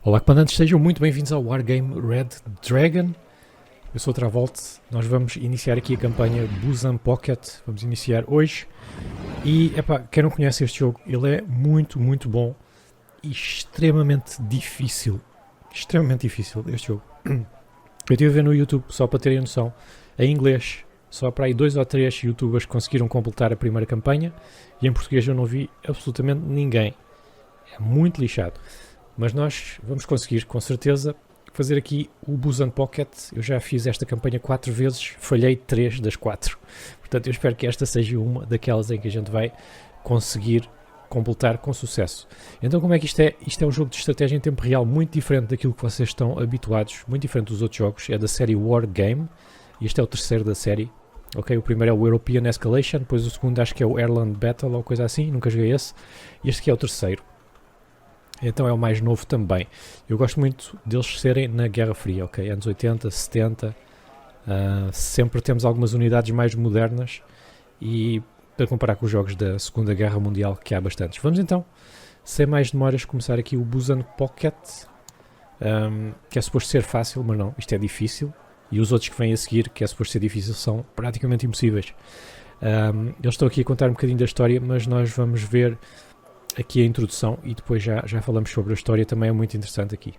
Olá, comandantes, sejam muito bem-vindos ao Wargame Red Dragon. Eu sou o Travolt, nós vamos iniciar aqui a campanha Busan Pocket, vamos iniciar hoje. E, quem não conhece este jogo, ele é muito, muito bom e extremamente difícil este jogo. Eu estive a ver no YouTube, só para terem noção, em inglês, só para aí 2 ou 3 youtubers conseguiram completar a primeira campanha e em português eu não vi absolutamente ninguém. É muito lixado. Mas nós vamos conseguir, com certeza, fazer aqui o Busan Pocket. Eu já fiz esta campanha 4 vezes, falhei 3 das 4. Portanto, eu espero que esta seja uma daquelas em que a gente vai conseguir completar com sucesso. Então, como é que isto é? Isto é um jogo de estratégia em tempo real muito diferente daquilo que vocês estão habituados, muito diferente dos outros jogos. É da série Wargame, e este é o terceiro da série. Ok, o primeiro é o European Escalation, depois o segundo acho que é o Airland Battle ou coisa assim, nunca joguei esse. E este aqui é o terceiro. Então é o mais novo também. Eu gosto muito deles serem na Guerra Fria, ok? Anos 80, 70, sempre temos algumas unidades mais modernas e para comparar com os jogos da Segunda Guerra Mundial, que há bastantes. Vamos então, sem mais demoras, começar aqui o Busan Pocket, que é suposto ser fácil, mas não, isto é difícil. E os outros que vêm a seguir, que é suposto ser difícil, são praticamente impossíveis. Eles estão aqui a contar um bocadinho da história, mas nós vamos ver aqui a introdução e depois já falamos sobre a história, também é muito interessante aqui.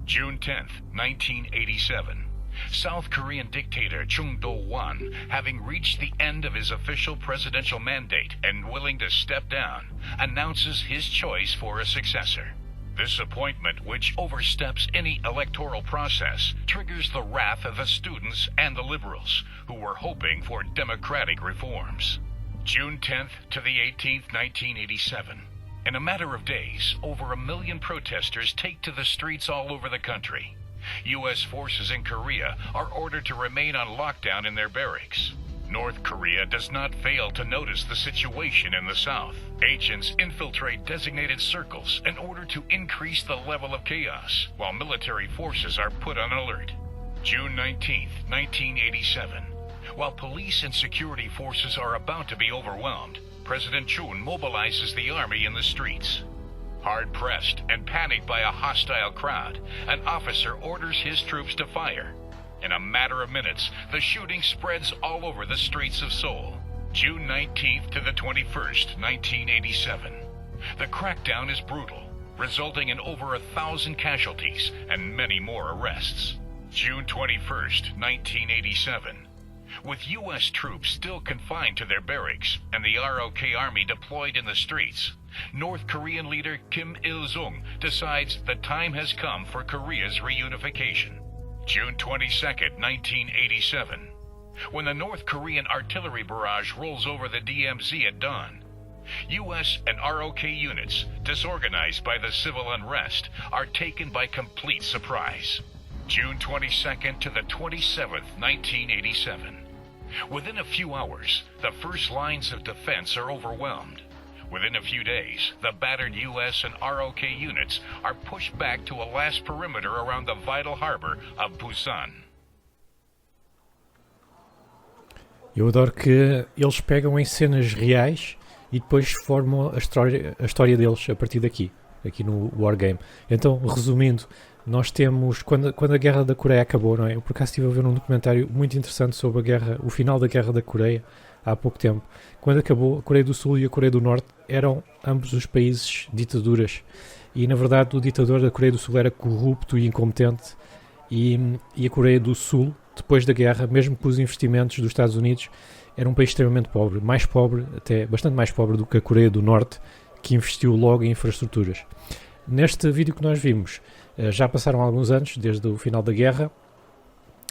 June 10th, 1987. South Korean dictator Chung Do-won, having reached the end of his official presidential mandate and willing to step down, announces his choice for a successor. This appointment, which oversteps any electoral process, triggers the wrath of the students and the liberals, who were hoping for democratic reforms. June 10th to the 18th, 1987. In a matter of days, over 1 million protesters take to the streets all over the country. U.S. forces in Korea are ordered to remain on lockdown in their barracks. North Korea does not fail to notice the situation in the south. Agents infiltrate designated circles in order to increase the level of chaos, while military forces are put on alert. June 19th, 1987. While police and security forces are about to be overwhelmed, President Chun mobilizes the army in the streets. Hard-pressed and panicked by a hostile crowd, an officer orders his troops to fire. In a matter of minutes, the shooting spreads all over the streets of Seoul. June 19th to the 21st, 1987. The crackdown is brutal, resulting in over 1,000 casualties and many more arrests. June 21st, 1987. With U.S. troops still confined to their barracks and the ROK Army deployed in the streets, North Korean leader Kim Il-sung decides the time has come for Korea's reunification. June 22nd, 1987. When the North Korean artillery barrage rolls over the DMZ at dawn, U.S. and ROK units, disorganized by the civil unrest, are taken by complete surprise. June 22nd to the 27th, 1987. Within a few hours, the first lines of defense are overwhelmed. Within a few days, the battered U.S. and ROK units are pushed back to a last perimeter around the vital harbor of Busan. Eu adoro que eles pegam em cenas reais e depois formam a história deles a partir daqui no Wargame. Então, resumindo, nós temos, quando a Guerra da Coreia acabou, não é? Eu por acaso estive a ver um documentário muito interessante sobre o final da Guerra da Coreia, há pouco tempo. Quando acabou, a Coreia do Sul e a Coreia do Norte eram ambos os países ditaduras. E, na verdade, o ditador da Coreia do Sul era corrupto e incompetente. E a Coreia do Sul, depois da guerra, mesmo com os investimentos dos Estados Unidos, era um país extremamente pobre. Mais pobre, até bastante mais pobre do que a Coreia do Norte, que investiu logo em infraestruturas. Neste vídeo que nós vimos, já passaram alguns anos, desde o final da guerra,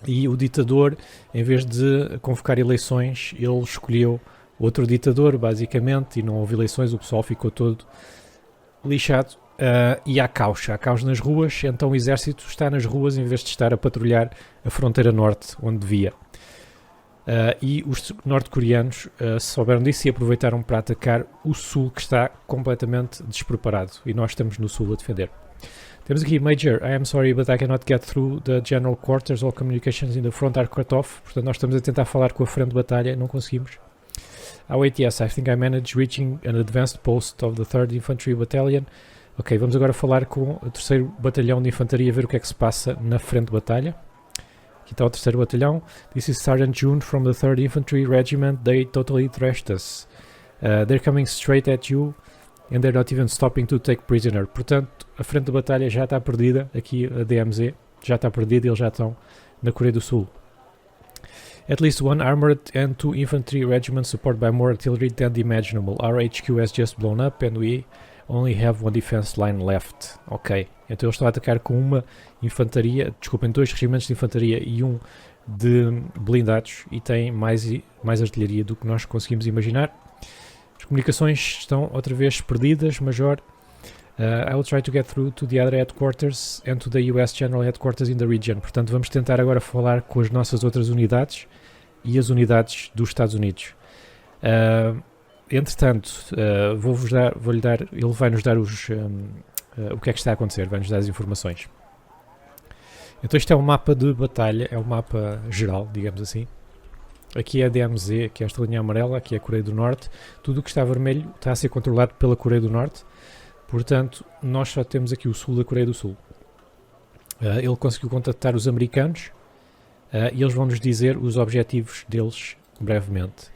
e o ditador, em vez de convocar eleições, ele escolheu outro ditador, basicamente, e não houve eleições, o pessoal ficou todo lixado, e há caos nas ruas, então o exército está nas ruas em vez de estar a patrulhar a fronteira norte, onde devia. E os norte-coreanos souberam disso e aproveitaram para atacar o sul, que está completamente despreparado, e nós estamos no sul a defender. Temos aqui Major, I am sorry but I cannot get through the general quarters, all communications in the front are cut off. Portanto, nós estamos a tentar falar com a frente de batalha, não conseguimos. Wait, yes, I think I managed reaching an advanced post of the 3rd Infantry Battalion. Ok, vamos agora falar com o 3º Batalhão de Infantaria, ver o que é que se passa na frente de batalha. Aqui está o 3º Batalhão. This is Sergeant June from the 3rd Infantry Regiment. They totally trashed us. They're coming straight at you and they're not even stopping to take prisoner. Portanto, a frente de batalha já está perdida. Aqui a DMZ já está perdida e eles já estão na Coreia do Sul. At least one armored and 2 infantry regiments supported by more artillery than imaginable. Our HQ has just blown up and we only have one defense line left. Ok, então eles estão a atacar com uma infantaria, desculpem, 2 regimentos de infantaria e um de blindados e têm mais artilharia do que nós conseguimos imaginar. As comunicações estão outra vez perdidas, Major. I will try to get through to the other headquarters and to the US General Headquarters in the region. Portanto, vamos tentar agora falar com as nossas outras unidades e as unidades dos Estados Unidos. Entretanto, vou-lhe dar, ele vai-nos dar o que é que está a acontecer, vai-nos dar as informações. Então isto é um mapa de batalha, é um mapa geral, digamos assim. Aqui é a DMZ, aqui é esta linha amarela, aqui é a Coreia do Norte. Tudo o que está vermelho está a ser controlado pela Coreia do Norte. Portanto, nós só temos aqui o sul da Coreia do Sul. Ele conseguiu contactar os americanos e eles vão nos dizer os objetivos deles brevemente.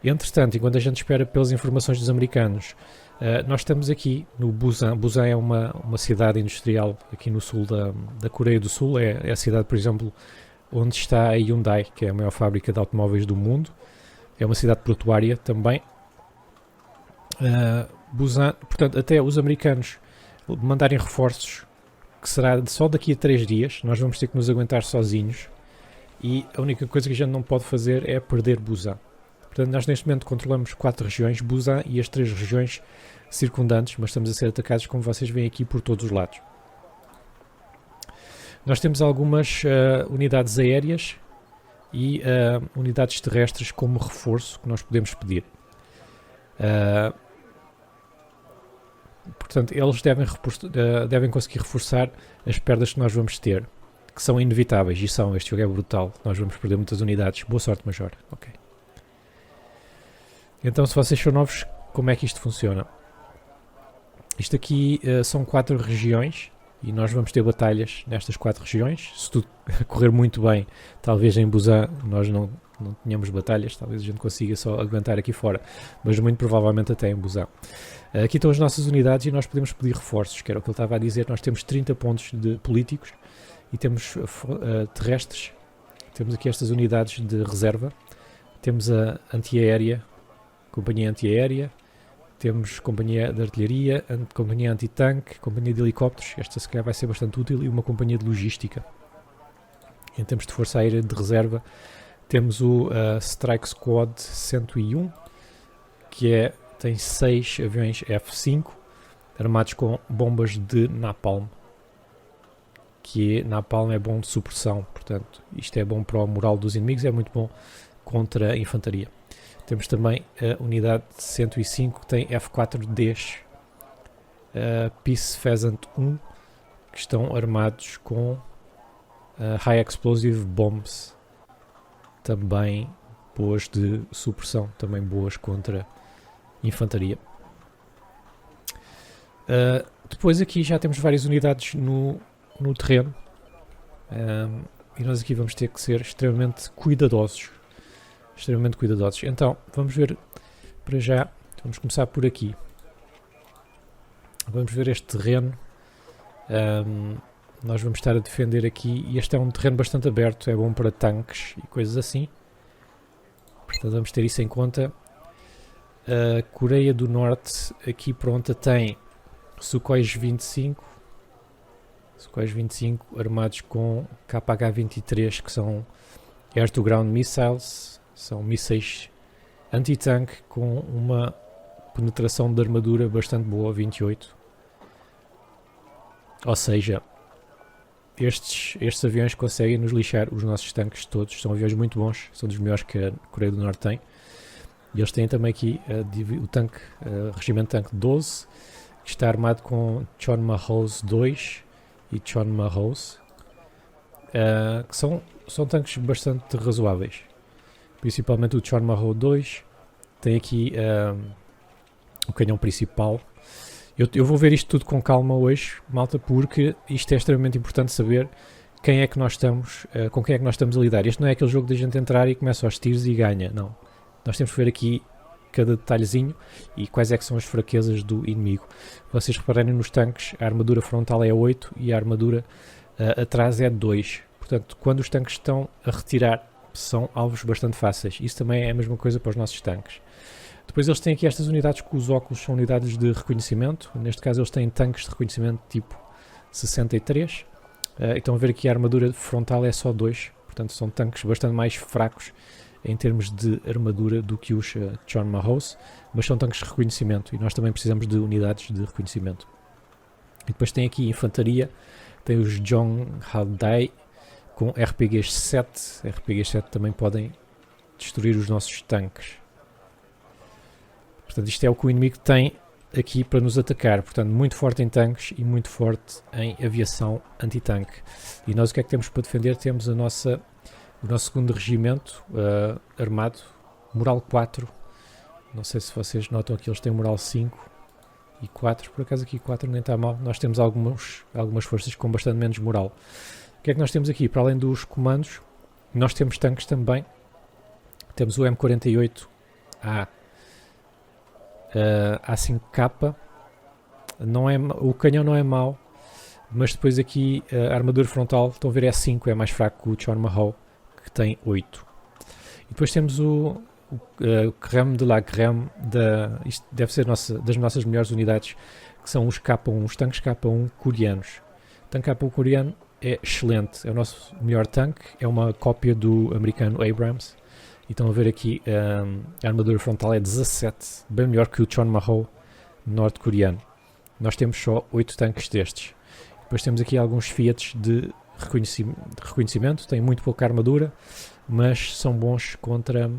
Entretanto, enquanto a gente espera pelas informações dos americanos, nós estamos aqui no Busan. Busan é uma cidade industrial aqui no sul da Coreia do Sul. É a cidade, por exemplo, onde está a Hyundai, que é a maior fábrica de automóveis do mundo. É uma cidade portuária também. Busan, portanto, até os americanos mandarem reforços, que será só daqui a 3 dias, nós vamos ter que nos aguentar sozinhos e a única coisa que a gente não pode fazer é perder Busan. Portanto, nós neste momento controlamos 4 regiões, Busan e as 3 regiões circundantes, mas estamos a ser atacados, como vocês veem aqui, por todos os lados. Nós temos algumas unidades aéreas e unidades terrestres como reforço que nós podemos pedir. Portanto, eles devem conseguir reforçar as perdas que nós vamos ter, que são inevitáveis, e são, este jogo é brutal, nós vamos perder muitas unidades. Boa sorte, Major. Ok. Então, se vocês são novos, como é que isto funciona? Isto aqui são 4 regiões, e nós vamos ter batalhas nestas 4 regiões. Se tudo correr muito bem, talvez em Busan nós não tenhamos batalhas, talvez a gente consiga só aguentar aqui fora, mas muito provavelmente até em Busan. Aqui estão as nossas unidades e nós podemos pedir reforços, que era o que ele estava a dizer. Nós temos 30 pontos de políticos e temos terrestres. Temos aqui estas unidades de reserva. Temos a antiaérea, companhia antiaérea. Temos companhia de artilharia, companhia anti-tanque, companhia de helicópteros. Esta se calhar vai ser bastante útil, e uma companhia de logística. Em termos de força aérea de reserva, temos o Strike Squad 101, que tem 6 aviões F-5 armados com bombas de napalm, que napalm é bom de supressão, portanto isto é bom para o moral dos inimigos, é muito bom contra a infantaria. Temos também a unidade 105 que tem F-4Ds Peace Pheasant 1, que estão armados com High Explosive Bombs, também boas de supressão, também boas contra infantaria. Depois aqui já temos várias unidades no terreno, e nós aqui vamos ter que ser extremamente cuidadosos. Então, vamos ver para já, vamos começar por aqui. Vamos ver este terreno. Nós vamos estar a defender aqui, e este é um terreno bastante aberto, é bom para tanques e coisas assim. Portanto, vamos ter isso em conta. A Coreia do Norte aqui pronta tem Sukhoi 25 armados com KH-23, que são Air-to-Ground Missiles, são mísseis anti-tanque com uma penetração de armadura bastante boa, 28. Ou seja, estes aviões conseguem nos lixar os nossos tanques todos. São aviões muito bons, são dos melhores que a Coreia do Norte tem. E eles têm também aqui o tanque, regimento tanque 12, que está armado com Chonma Hose 2, e John Mahose, que são tanques bastante razoáveis. Principalmente o John Mahou 2. Tem aqui o canhão principal. Eu vou ver isto tudo com calma hoje, malta, porque isto é extremamente importante saber quem é que nós estamos, com quem é que nós estamos a lidar. Este não é aquele jogo de a gente entrar e começa aos tiros e ganha, não. Nós temos que ver aqui cada detalhezinho e quais é que são as fraquezas do inimigo. Vocês repararem nos tanques, a armadura frontal é 8 e a armadura atrás é 2. Portanto, quando os tanques estão a retirar, são alvos bastante fáceis. Isso também é a mesma coisa para os nossos tanques. Depois eles têm aqui estas unidades que os óculos são unidades de reconhecimento. Neste caso eles têm tanques de reconhecimento tipo 63. Estão a ver aqui a armadura frontal é só 2. Portanto são tanques bastante mais fracos em termos de armadura do que os John Mahous. Mas são tanques de reconhecimento e nós também precisamos de unidades de reconhecimento. E depois tem aqui infantaria. Tem os John Haldai com RPGs 7. RPGs 7 também podem destruir os nossos tanques. Portanto, isto é o que o inimigo tem aqui para nos atacar. Portanto, muito forte em tanques e muito forte em aviação anti-tanque. E nós o que é que temos para defender? Temos o nosso segundo regimento armado, moral 4. Não sei se vocês notam que eles têm moral 5 e 4. Por acaso aqui 4 nem está mal. Nós temos algumas forças com bastante menos moral. O que é que nós temos aqui? Para além dos comandos, nós temos tanques também. Temos o M48A. A5K, o canhão não é mau, mas depois aqui a armadura frontal, estão a ver, é 5, é mais fraco que o John Mahou, que tem 8. E depois temos o Crème de la Crème, isto deve ser das nossas melhores unidades, que são os K1, os tanques K1 coreanos. O tanque K1 coreano é excelente, é o nosso melhor tanque, é uma cópia do americano Abrams. E estão a ver aqui, a armadura frontal é 17, bem melhor que o John Mahou norte-coreano. Nós temos só 8 tanques destes. Depois temos aqui alguns Fiats de reconhecimento, têm muito pouca armadura, mas são bons contra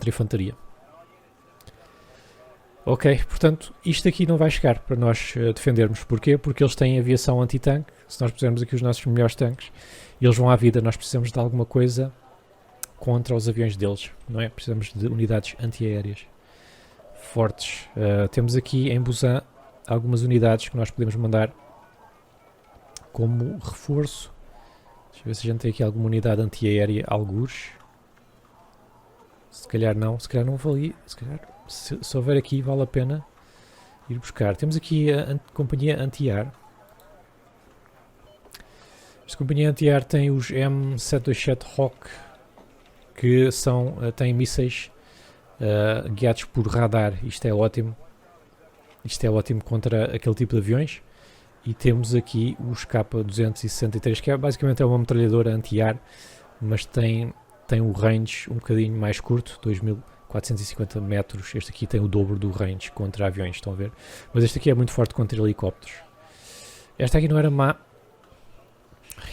infantaria. Ok, portanto, isto aqui não vai chegar para nós defendermos. Porquê? Porque eles têm aviação anti-tanque. Se nós pusermos aqui os nossos melhores tanques, eles vão à vida. Nós precisamos de alguma coisa contra os aviões deles, não é? Precisamos de unidades antiaéreas fortes. Temos aqui em Busan algumas unidades que nós podemos mandar como reforço. Deixa eu ver se a gente tem aqui alguma unidade antiaérea, algures. Se calhar não valia. Se calhar, se houver aqui, vale a pena ir buscar. Temos aqui a companhia anti-ar. Esta companhia anti-ar tem os M727 Hawk, que têm mísseis guiados por radar. Isto é ótimo. Isto é ótimo contra aquele tipo de aviões. E temos aqui os K263, que basicamente é uma metralhadora anti-ar, mas tem o range um bocadinho mais curto, 2450 metros. Este aqui tem o dobro do range contra aviões, estão a ver? Mas este aqui é muito forte contra helicópteros. Esta aqui não era má.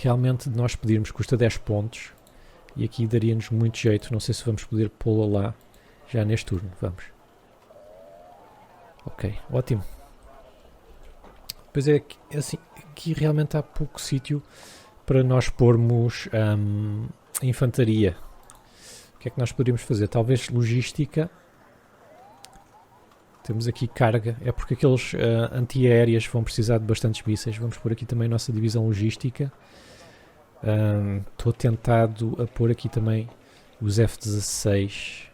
Realmente, de nós pedirmos, custa 10 pontos. E aqui daria-nos muito jeito. Não sei se vamos poder pô-la lá já neste turno. Vamos. Ok, ótimo. Pois é, assim, aqui realmente há pouco sítio para nós pormos infantaria. O que é que nós poderíamos fazer? Talvez logística. Temos aqui carga. É porque aqueles antiaéreas vão precisar de bastantes mísseis. Vamos pôr aqui também a nossa divisão logística. Estou tentado a pôr aqui também os F-16.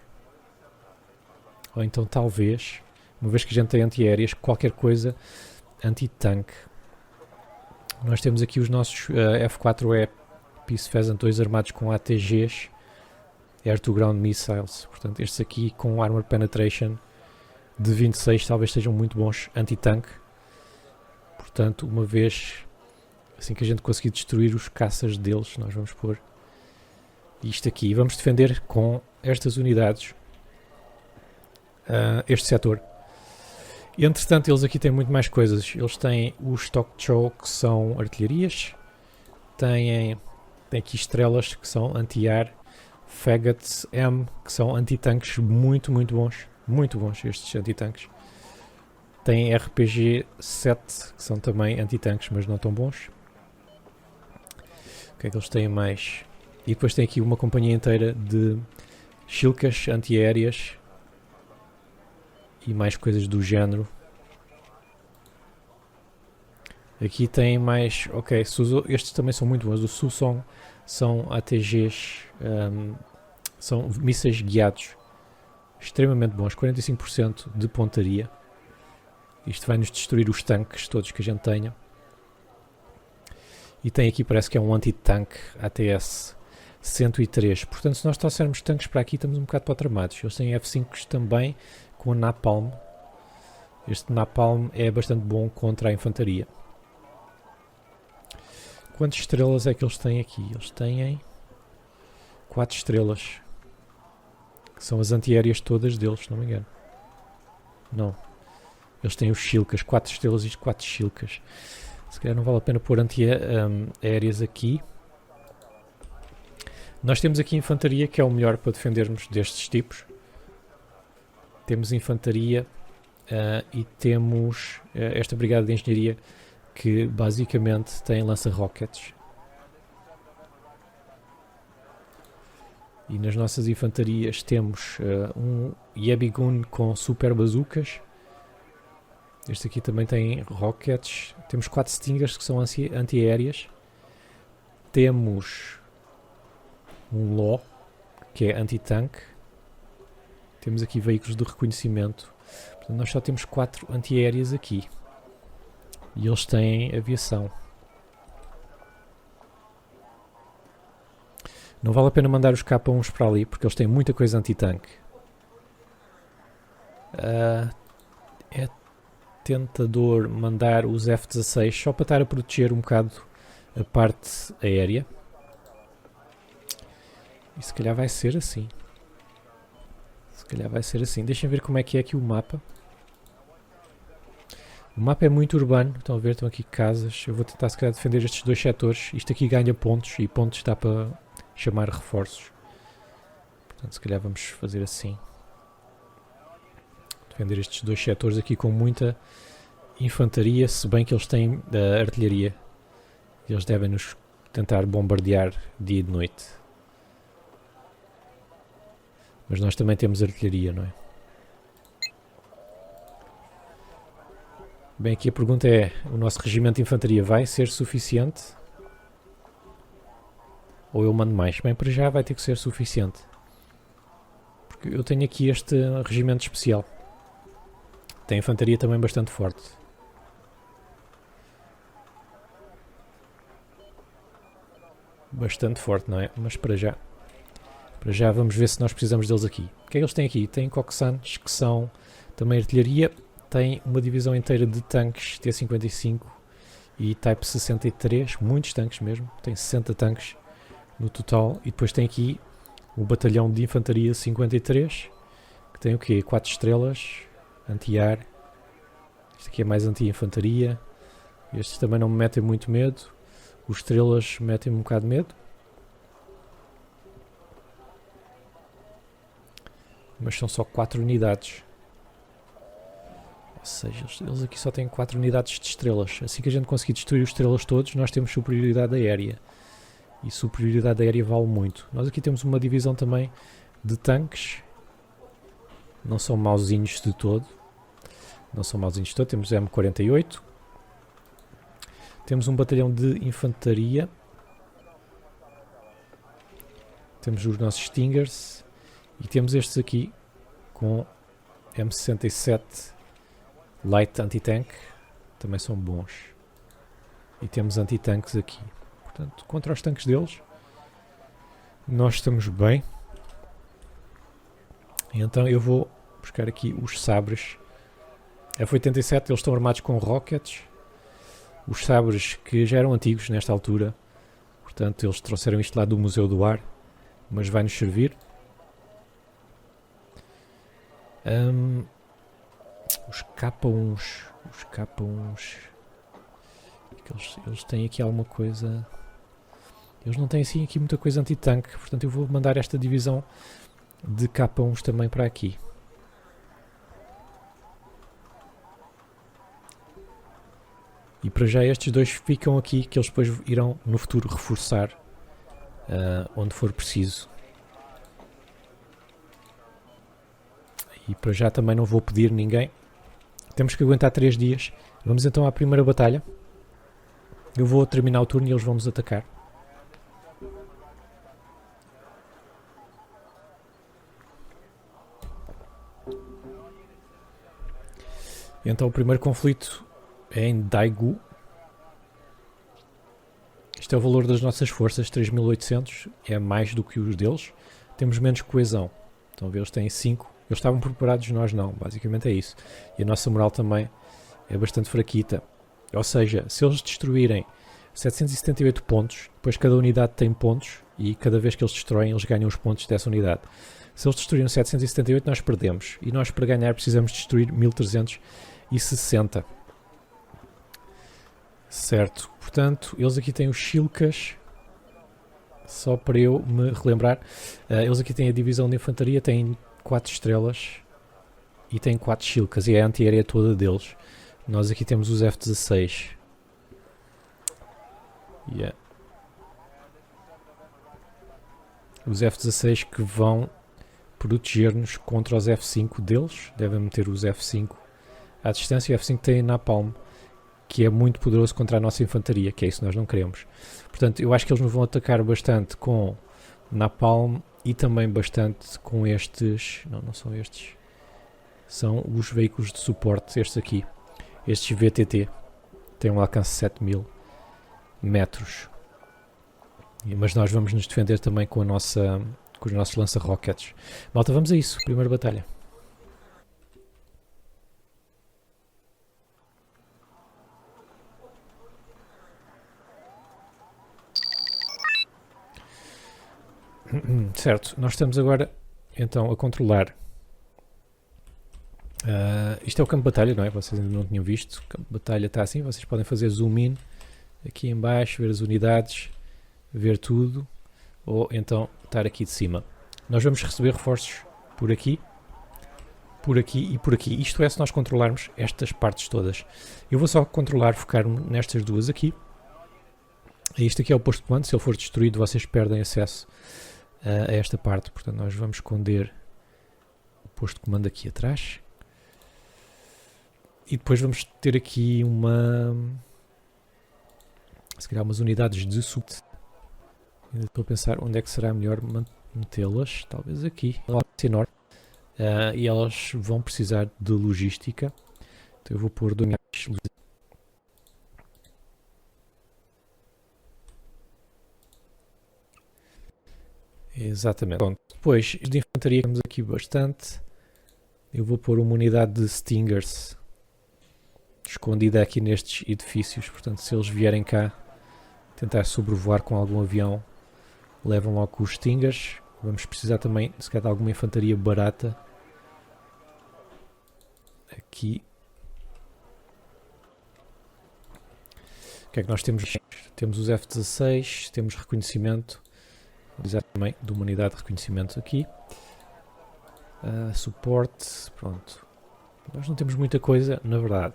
Ou então talvez, uma vez que a gente tem antiaéreas, qualquer coisa anti-tanque. Nós temos aqui os nossos F-4E Peace Pheasant 2 armados com ATGs, Air-to-Ground Missiles. Portanto, estes aqui com Armor Penetration de 26 talvez sejam muito bons anti-tanque. Portanto, uma vez assim que a gente conseguir destruir os caças deles, nós vamos pôr isto aqui. E vamos defender com estas unidades este setor. E, entretanto, eles aqui têm muito mais coisas. Eles têm os Tok Chow, que são artilharias. Têm aqui estrelas, que são anti-ar. Faggots M, que são anti-tanques muito, muito bons. Muito bons estes anti-tanques. Tem RPG-7, que são também anti-tanques, mas não tão bons. O que é que eles têm mais? E depois tem aqui uma companhia inteira de Shilkas antiaéreas e mais coisas do género. Aqui tem mais... Ok, estes também são muito bons. O Susong são ATGs, são mísseis guiados. Extremamente bons, 45% de pontaria. Isto vai nos destruir os tanques todos que a gente tenha. E tem aqui, parece que é um anti-tanque ATS 103. Portanto, se nós trouxermos tanques para aqui, estamos um bocado para tramados. Eles têm F5s também com a Napalm. Este Napalm é bastante bom contra a infantaria. Quantas estrelas é que eles têm aqui? Eles têm 4 estrelas. Que são as antiaéreas todas deles, se não me engano. Não. Eles têm os Shilkas, 4 estrelas e 4 Shilkas. Se calhar não vale a pena pôr antiaéreas aqui. Nós temos aqui infantaria, que é o melhor para defendermos destes tipos. Temos infantaria e temos esta brigada de engenharia, que basicamente tem lança-rockets. E nas nossas infantarias temos um Yebigun com super bazucas. Este aqui também tem rockets. Temos 4 Stingers que são antiaéreas. Temos um Law, que é anti-tanque. Temos aqui veículos de reconhecimento. Portanto, nós só temos 4 antiaéreas aqui. E eles têm aviação. Não vale a pena mandar os K1s para ali, porque eles têm muita coisa anti-tanque. É tentador mandar os F-16 só para estar a proteger um bocado a parte aérea. E se calhar vai ser assim. Deixem ver como é que é aqui o mapa. O mapa é muito urbano. Estão a ver? Estão aqui casas. Eu vou tentar se calhar defender estes 2 setores. Isto aqui ganha pontos e pontos dá para chamar reforços. Portanto, se calhar vamos fazer assim. Defender estes 2 setores aqui com muita infantaria, se bem que eles têm artilharia. Eles devem nos tentar bombardear dia e de noite. Mas nós também temos artilharia, não é? Bem, aqui a pergunta é, o nosso regimento de infantaria vai ser suficiente? Ou eu mando mais? Bem, para já vai ter que ser suficiente. Porque eu tenho aqui este regimento especial. Tem infantaria também bastante forte. Bastante forte, não é? Mas para já vamos ver se nós precisamos deles aqui. O que é que eles têm aqui? Têm Koksanes, que são também artilharia. Tem uma divisão inteira de tanques T-55 e Type 63. Muitos tanques mesmo. Tem 60 tanques no total. E depois tem aqui o batalhão de infantaria 53. Que tem o quê? 4 estrelas. Anti-ar. Isto aqui é mais anti-infantaria. Estes também não me metem muito medo. Os estrelas metem-me um bocado de medo. Mas são só 4 unidades. Ou seja, eles aqui só têm 4 unidades de estrelas. Assim que a gente conseguir destruir os estrelas todos, nós temos superioridade aérea. E superioridade aérea vale muito. Nós aqui temos uma divisão também de tanques. Não são mauzinhos de todo. Temos M48. Temos um batalhão de infantaria. Temos os nossos Stingers. E temos estes aqui com M67 Light Anti-Tank. Também são bons. E temos anti-tanques aqui. Portanto, contra os tanques deles, nós estamos bem. E então eu vou buscar aqui os sabres. F-87, eles estão armados com rockets. Os sabres que já eram antigos nesta altura. Portanto, eles trouxeram isto lá do Museu do Ar. Mas vai-nos servir. Os K1s. Eles têm aqui alguma coisa. Eles não têm assim aqui muita coisa anti-tanque. Portanto eu vou mandar esta divisão de K1s também para aqui. E para já estes dois ficam aqui, que eles depois irão no futuro reforçar onde for preciso. E para já também não vou pedir ninguém. Temos que aguentar 3 dias. Vamos então à primeira batalha. Eu vou terminar o turno e eles vão nos atacar. Então o primeiro conflito é em Daegu. Isto é o valor das nossas forças, 3.800, é mais do que os deles. Temos menos coesão. Estão a ver, eles têm 5. Eles estavam preparados, nós não. Basicamente é isso. E a nossa moral também é bastante fraquita. Ou seja, se eles destruírem 778 pontos, depois cada unidade tem pontos e cada vez que eles destroem, eles ganham os pontos dessa unidade. Se eles destruírem 778, nós perdemos. E nós, para ganhar, precisamos destruir 1.360. Certo. Portanto, eles aqui têm os Shilkas. Só para eu me relembrar. Eles aqui têm a divisão de infantaria, têm 4 estrelas e têm 4 Shilkas. E é a antiaérea toda deles. Nós aqui temos os F-16. Yeah. Os F-16 que vão proteger-nos contra os F-5 deles. Devem meter os F-5 à distância. E o F-5 tem Napalm, que é muito poderoso contra a nossa infantaria, que é isso que nós não queremos. Portanto, eu acho que eles nos vão atacar bastante com Napalm e também bastante com estes... Não são estes. São os veículos de suporte, estes aqui. Estes VTT. Têm um alcance de 7.000 metros. Mas nós vamos nos defender também com os nossos lança-rockets. Malta, vamos a isso. Primeira batalha. Certo, nós estamos agora então a controlar. Isto é o campo de batalha, não é? Vocês ainda não tinham visto. O campo de batalha está assim. Vocês podem fazer zoom in aqui em baixo, ver as unidades, ver tudo, ou então estar aqui de cima. Nós vamos receber reforços por aqui e por aqui. Isto é se nós controlarmos estas partes todas. Eu vou só controlar, focar-me nestas duas aqui. Este aqui é o posto de comando. Se ele for destruído, vocês perdem acesso a esta parte. Portanto, nós vamos esconder o posto de comando aqui atrás. E depois vamos ter aqui se calhar umas unidades de suporte. Ainda estou a pensar onde é que será melhor metê-las. Talvez aqui. E elas vão precisar de logística. Então eu vou pôr dois. Exatamente. Pronto. Depois, de infantaria temos aqui bastante. Eu vou pôr uma unidade de Stingers escondida aqui nestes edifícios. Portanto, se eles vierem cá tentar sobrevoar com algum avião, levam logo com os Stingers. Vamos precisar também, se calhar, de alguma infantaria barata. Aqui. O que é que nós temos? Temos os F-16, temos reconhecimento. Vou dizer também de uma unidade de reconhecimento aqui. Suporte, pronto. Nós não temos muita coisa, na verdade.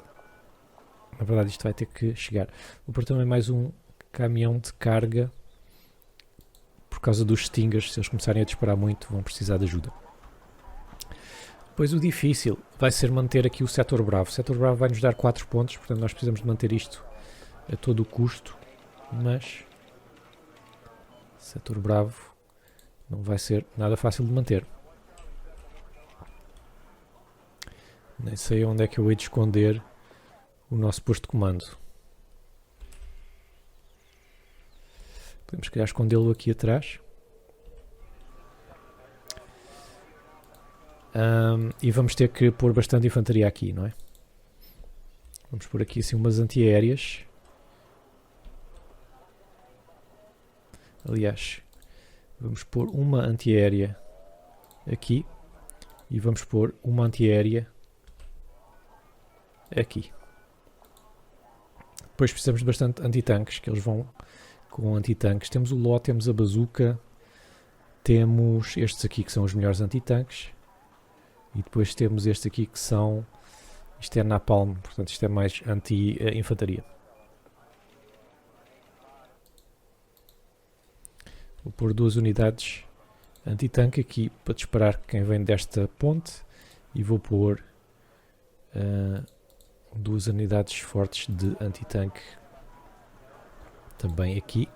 Na verdade isto vai ter que chegar. Vou pôr também mais um caminhão de carga. Por causa dos Stingers, se eles começarem a disparar muito, vão precisar de ajuda. Depois o difícil vai ser manter aqui o setor bravo. O setor bravo vai nos dar 4 pontos, portanto nós precisamos de manter isto a todo o custo. Mas setor bravo não vai ser nada fácil de manter. Nem sei onde é que eu hei de esconder o nosso posto de comando. Podemos, se calhar, escondê-lo aqui atrás. E vamos ter que pôr bastante infantaria aqui, não é? Vamos pôr aqui assim umas antiaéreas. Aliás, vamos pôr uma antiaérea aqui. E vamos pôr uma antiaérea aqui. Depois precisamos de bastante antitanques, que eles vão com antitanques. Temos o LO, temos a bazuca, temos estes aqui que são os melhores antitanques. E depois temos este aqui que são... Isto é napalm, portanto isto é mais anti-infantaria. Vou pôr 2 unidades anti-tanque aqui para disparar quem vem desta ponte. E vou pôr 2 unidades fortes de anti-tanque também aqui.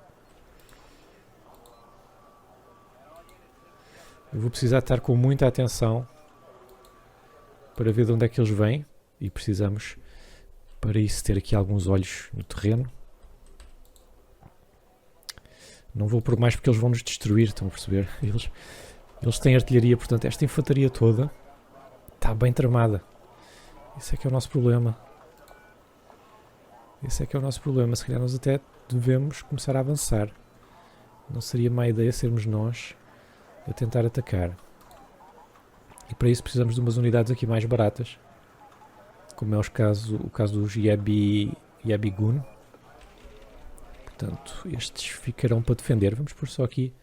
Eu vou precisar estar com muita atenção para ver de onde é que eles vêm. E precisamos, para isso, ter aqui alguns olhos no terreno. Não vou por mais porque eles vão nos destruir, estão a perceber? Eles têm artilharia, portanto esta infantaria toda está bem tramada. Isso é que é o nosso problema. Esse é que é o nosso problema. Se calhar nós até devemos começar a avançar. Não seria má ideia sermos nós a tentar atacar. E para isso precisamos de umas unidades aqui mais baratas. Como é o caso dos Yabigun. Portanto, estes ficarão para defender. Vamos pôr só aqui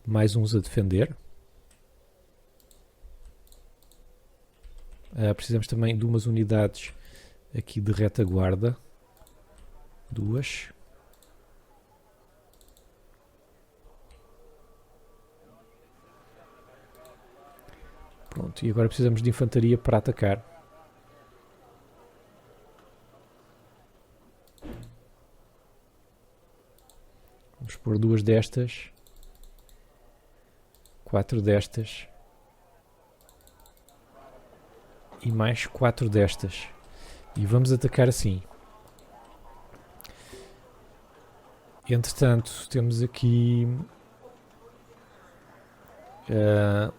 mais uns a defender. Precisamos também de umas unidades aqui de retaguarda. 2. Pronto, e agora precisamos de infantaria para atacar. Vamos pôr 2 destas. 4 destas. E mais 4 destas. E vamos atacar assim. Entretanto, temos aqui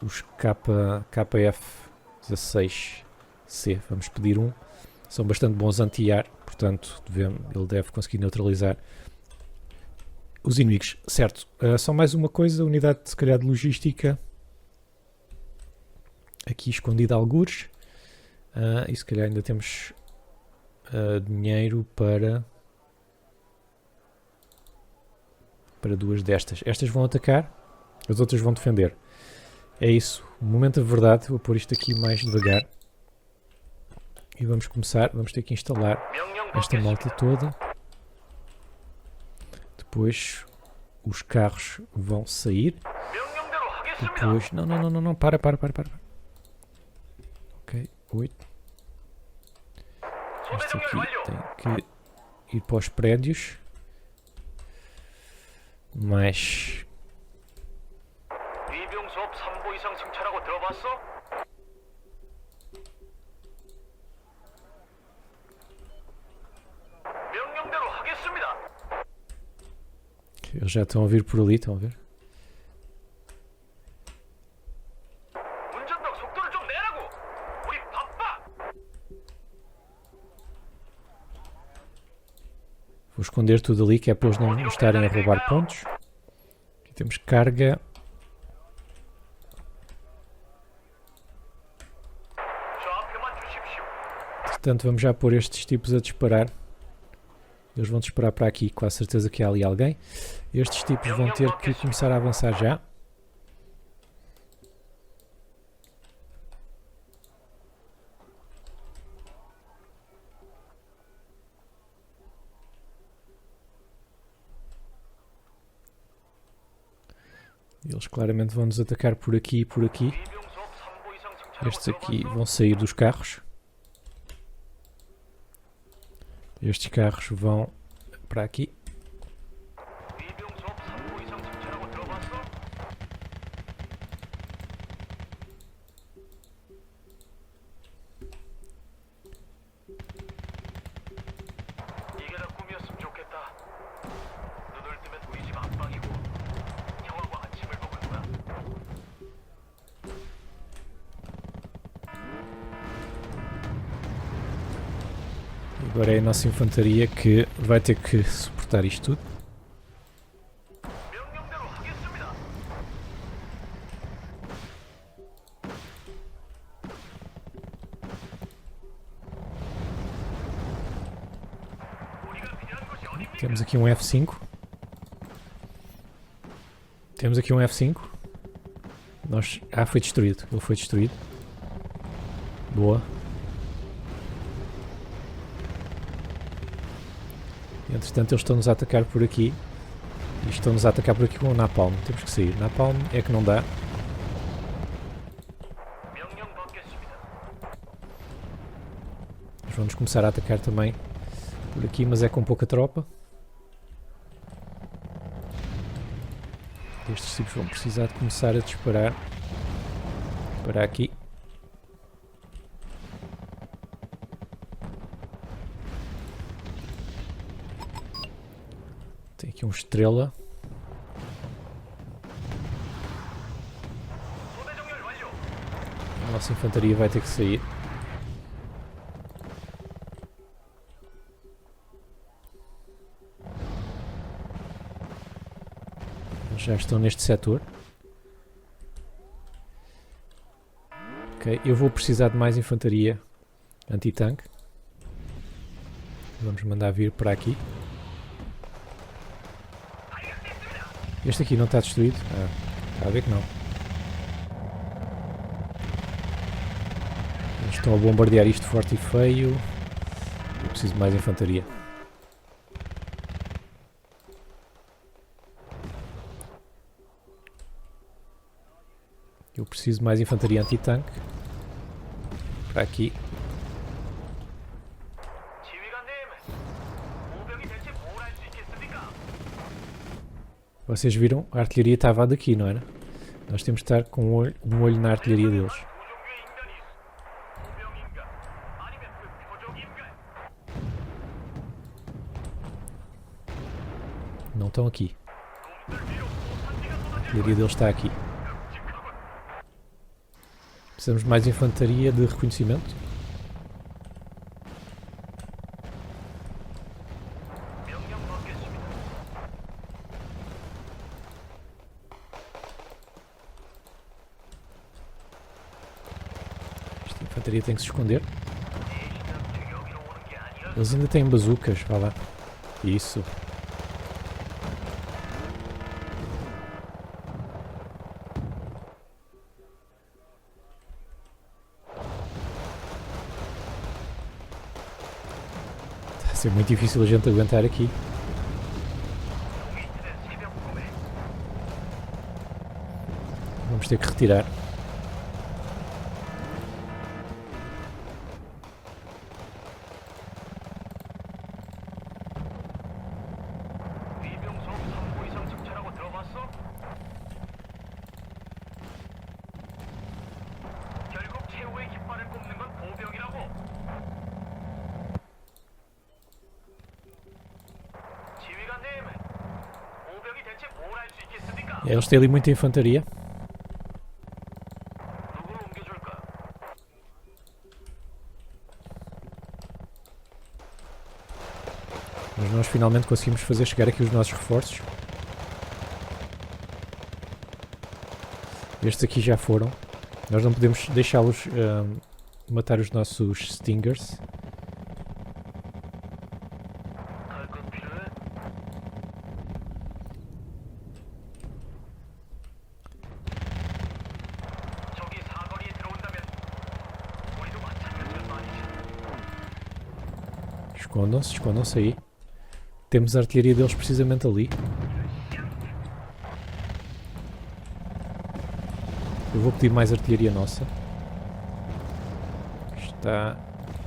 os KF-16C. Vamos pedir um. São bastante bons anti-ar, portanto ele deve conseguir neutralizar os inimigos. Certo, só mais uma coisa, unidade se calhar de logística. Aqui escondida algures. E se calhar ainda temos dinheiro para 2 destas. Estas vão atacar, as outras vão defender. É isso, o momento da verdade. Vou pôr isto aqui mais devagar. E vamos começar, vamos ter que instalar esta malta toda. Depois os carros vão sair. Depois, não, para. Ok, 8. Este aqui tem que ir para os prédios. Mais. Eles já estão a vir por ali, estão a ver? Vou esconder tudo ali, que é para eles não estarem a roubar pontos. Aqui temos carga. Portanto, vamos já pôr estes tipos a disparar. Eles vão disparar para aqui, com a certeza que há ali alguém. Estes tipos vão ter que começar a avançar já. Eles claramente vão nos atacar por aqui e por aqui. Estes aqui vão sair dos carros. Estes carros vão para aqui. Agora é a nossa infantaria que vai ter que suportar isto tudo. Temos aqui um F5. Temos aqui um F5. Foi destruído. Ele foi destruído. Boa. Entretanto, eles estão-nos a atacar por aqui. E estão-nos a atacar por aqui com o Napalm. Temos que sair. Napalm é que não dá. Eles vão-nos começar a atacar também por aqui, mas é com pouca tropa. Estes tipos vão precisar de começar a disparar para aqui. Tem aqui um estrela. A nossa infantaria vai ter que sair. Eles já estão neste setor. Ok, eu vou precisar de mais infantaria anti-tanque. Vamos mandar vir para aqui. Este aqui não está destruído? Está a ver que não. Eles estão a bombardear isto forte e feio. Eu preciso de mais infantaria. Eu preciso de mais infantaria anti-tanque. Para aqui. Vocês viram? A artilharia estava daqui, não era? Nós temos de estar com um olho na artilharia deles. Não estão aqui. A artilharia deles está aqui. Precisamos de mais infantaria de reconhecimento. Esta infantaria tem que se esconder. Eles ainda têm bazucas, vá lá. Isso. Está a ser muito difícil a gente aguentar aqui. Vamos ter que retirar. Eles têm ali muita infantaria. Mas nós finalmente conseguimos fazer chegar aqui os nossos reforços. Estes aqui já foram. Nós não podemos deixá-los matar os nossos Stingers. Escondam-se aí. Temos a artilharia deles precisamente ali. Eu vou pedir mais artilharia nossa. Está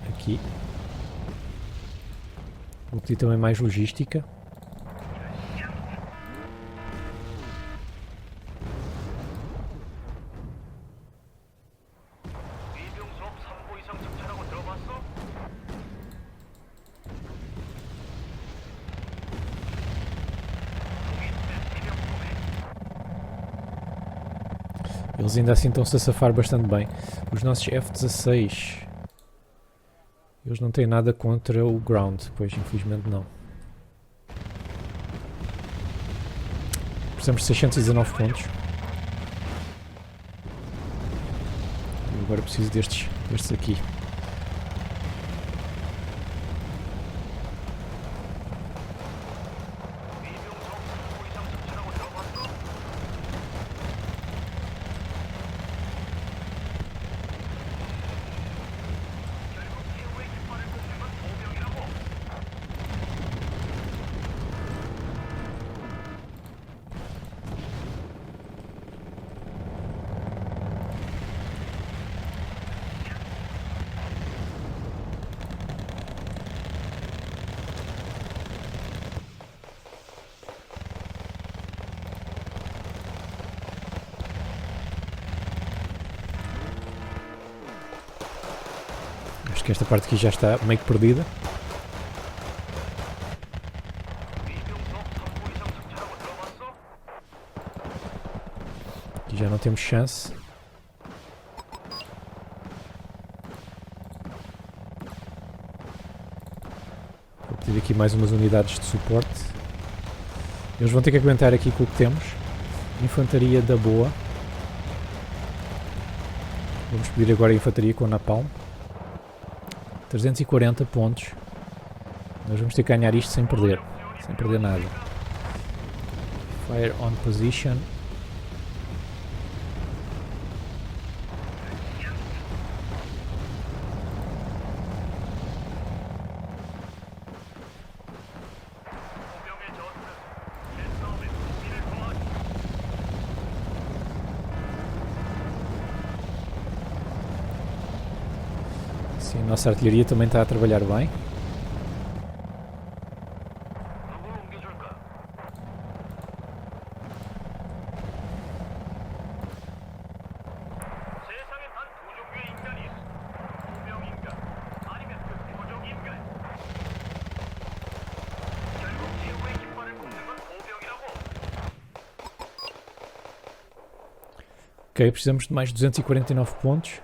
aqui. Vou pedir também mais logística. Eles ainda assim estão-se a safar bastante bem. Os nossos F-16... Eles não têm nada contra o ground. Pois, infelizmente não. Precisamos de 619 pontos. Eu agora preciso destes aqui. Acho que esta parte aqui já está meio que perdida. Aqui já não temos chance. Vou pedir aqui mais umas unidades de suporte. Eles vão ter que aguentar aqui com o que temos. Infantaria da boa. Vamos pedir agora a infantaria com napalm. 340 pontos. Nós vamos ter que ganhar isto sem perder. Sem perder nada. Fire on position. Sim, a nossa artilharia também está a trabalhar bem. Ok, precisamos de mais 249 pontos.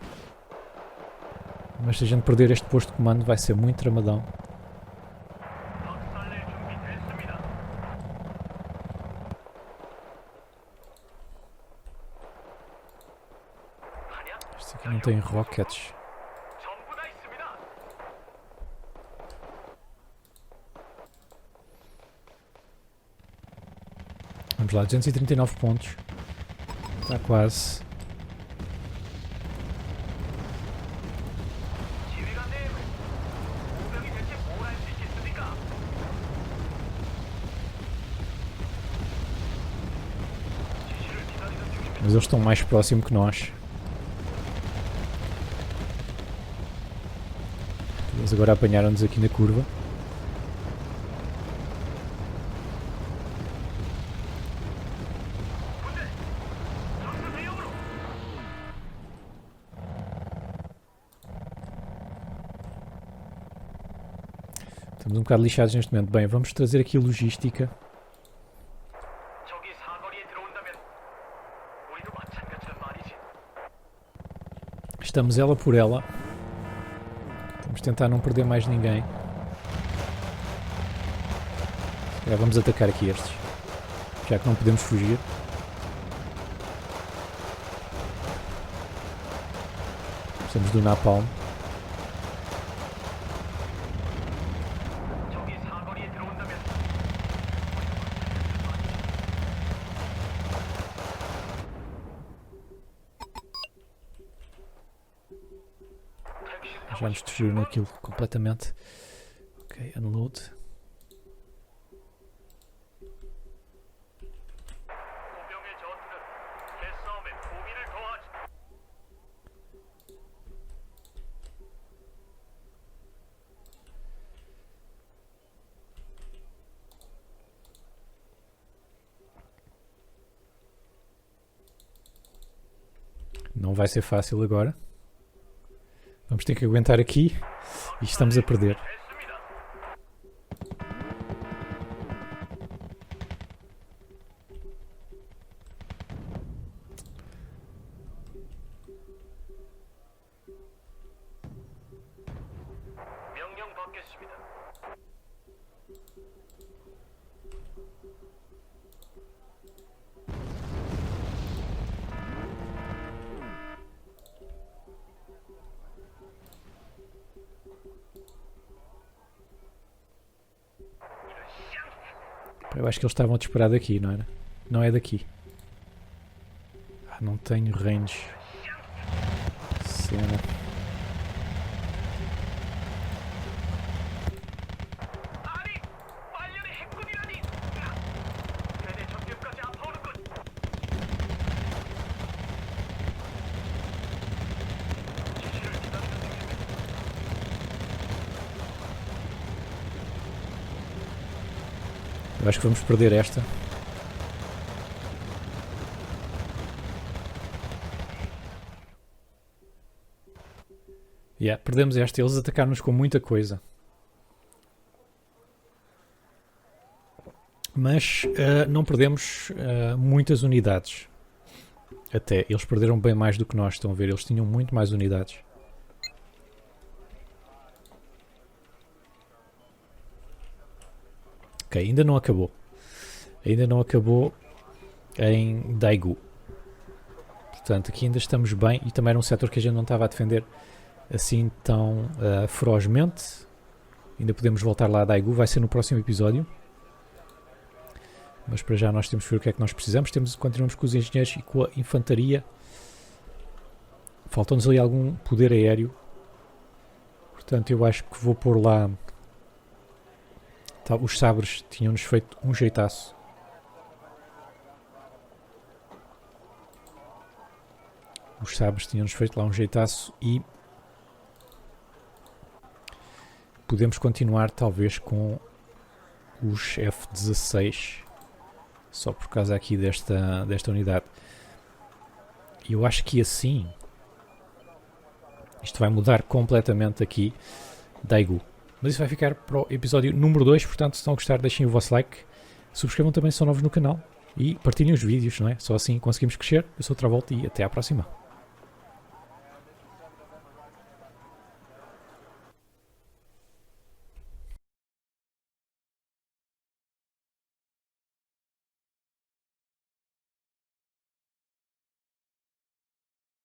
Mas se a gente perder este posto de comando vai ser muito tramadão. Este aqui não tem rockets. Vamos lá, 239 pontos. Está quase. Mas eles estão mais próximos que nós. Eles agora apanharam-nos aqui na curva. Estamos um bocado lixados neste momento. Bem, vamos trazer aqui logística. Estamos ela por ela. Vamos tentar não perder mais ninguém. Já vamos atacar aqui estes. Já que não podemos fugir. Precisamos do napalm. Já nos destruíram aquilo completamente. Ok, unload. Não vai ser fácil agora. Vamos ter que aguentar aqui e estamos a perder. Eu acho que eles estavam a disparar daqui, não era? Não é daqui. Ah, não tenho range. Cena. Eu acho que vamos perder esta. Perdemos esta. Eles atacaram-nos com muita coisa. Mas não perdemos muitas unidades. Até, eles perderam bem mais do que nós, estão a ver? Eles tinham muito mais unidades. Ok, ainda não acabou. Ainda não acabou em Daegu. Portanto, aqui ainda estamos bem. E também era um setor que a gente não estava a defender assim tão ferozmente. Ainda podemos voltar lá a Daegu. Vai ser no próximo episódio. Mas para já nós temos que ver o que é que nós precisamos. Continuamos com os engenheiros e com a infantaria. Faltou-nos ali algum poder aéreo. Portanto, eu acho que vou pôr lá... Os sabres tinham-nos feito um jeitaço. Os sabres tinham-nos feito lá um jeitaço e... podemos continuar talvez com os F-16. Só por causa aqui desta unidade. E eu acho que assim... isto vai mudar completamente aqui Daegu. Mas isso vai ficar para o episódio número 2. Portanto, se estão a gostar, deixem o vosso like. Subscrevam também se são novos no canal. E partilhem os vídeos, não é? Só assim conseguimos crescer. Eu sou o Travolta e até à próxima.